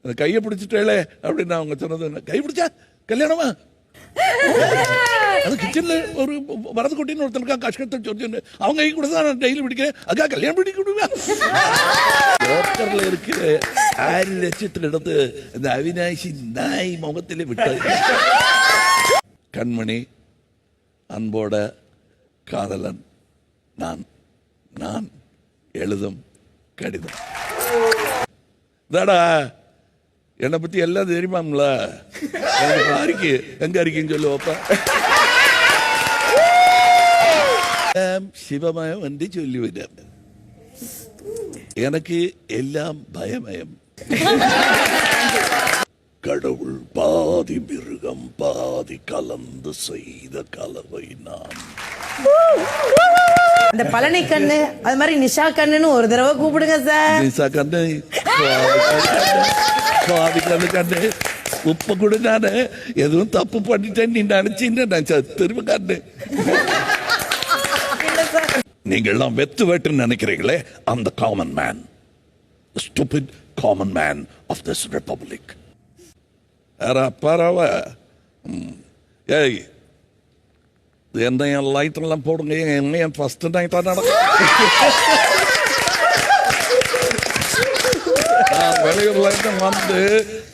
அந்த கையை பிடிச்சிட்டேளே அப்படின்னு அவங்க சொன்னது, கை பிடிச்சா கல்யாணமா? அது கிச்சன்ல ஒரு வரது கொட்டின்னு ஒருத்தருக்கா கஷ்டத்தை சொல்லு, அவங்க கை கூட தான் நான் டெய்லி பிடிக்கிறேன், அக்கா கல்யாணம் பிடிக்க விடுவேன். இருக்கிற 6 லட்சத்தில் எடுத்து இந்த அவினாசி நாய் முகத்திலே விட்டது. கண்மணி, அன்போட காதலன் நான், நான் எழுதும் கடிதம். தாடா என்னை பத்தி எல்லாம் தெரியுமாம்ல, அறிக்கை எங்க அறிக்கைன்னு சொல்லுவாப்பா. சிவமயம் என்று சொல்லிவிட எனக்கு எல்லாம் பயமயம். கடவுள் பாதி மிருகம் பாதி கலந்து செய்த கலவை நான். அந்த பழனி கண்ணு அது மாதிரி நிஷா கண்ணுன்னு ஒரு தடவை கூப்பிடுங்க சார். நிஷா கண்ணு, சுவாமி கண்ணு கண்ணு, உப்ப கூட நானு எதுவும் தப்பு பண்ணிட்டேன் நீ நினைச்சீன்னு நான் திரும்ப கண்ணு. நீங்க எல்லாம் வெத்து வேட்டுன்னு நினைக்கிறீங்களே, அந்த common man, stupid common man of this republic. பரவ ஏய், என் லைட் எல்லாம் போடுங்க, என் ஃபர்ஸ்ட் நைட்டா நடக்கும். வெளியூர்ல இருந்து வந்து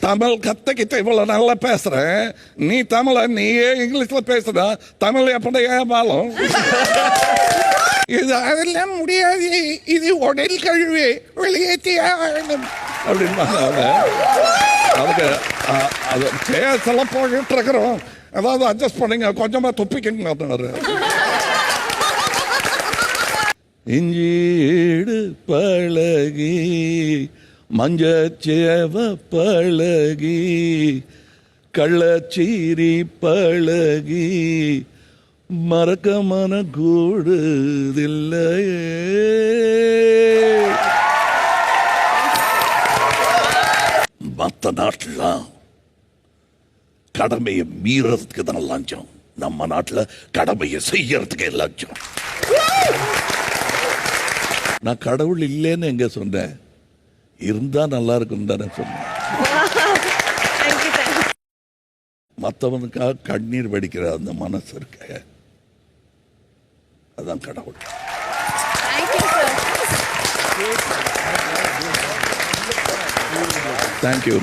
தமிழ் கத்துக்கிட்டு இவ்வளவு நல்லா பேசுறேன், நீ தமிழ நீயே இங்கிலீஷ்ல பேசுற, தமிழ் எப்படி ஏமாலும்? இது அதெல்லாம் முடியாது, இது உடல் கழுவி வெளியேற்றியா அப்படின்னு அதுக்கு அது பேசலாம் போயிட்டு இருக்கிறோம், அதாவது அட்ஜஸ்ட் பண்ணுங்க, கொஞ்சமா துப்பிக்கங்க. இஞ்சீடு பழகி மஞ்சச்சேவ பழகி கள்ளச்சீரி பழகி மறக்க மன கூடுதில்லையே. மற்ற நாட்டுலாம் கடமையை மீறதுக்கு தான் லஞ்சம், நம்ம நாட்டுல கடமையை செய்யறதுக்கு லஞ்சம். நான் கடவுள் இல்லைன்னு எங்க சொன்னேன், இருந்தா நல்லா இருக்கும் தானே சொன்னேன். மற்றவனுக்காக கண்ணீர் வடிக்கிற அந்த மனசு இருக்க, அதான் கடவுள். தேங்க்யூ.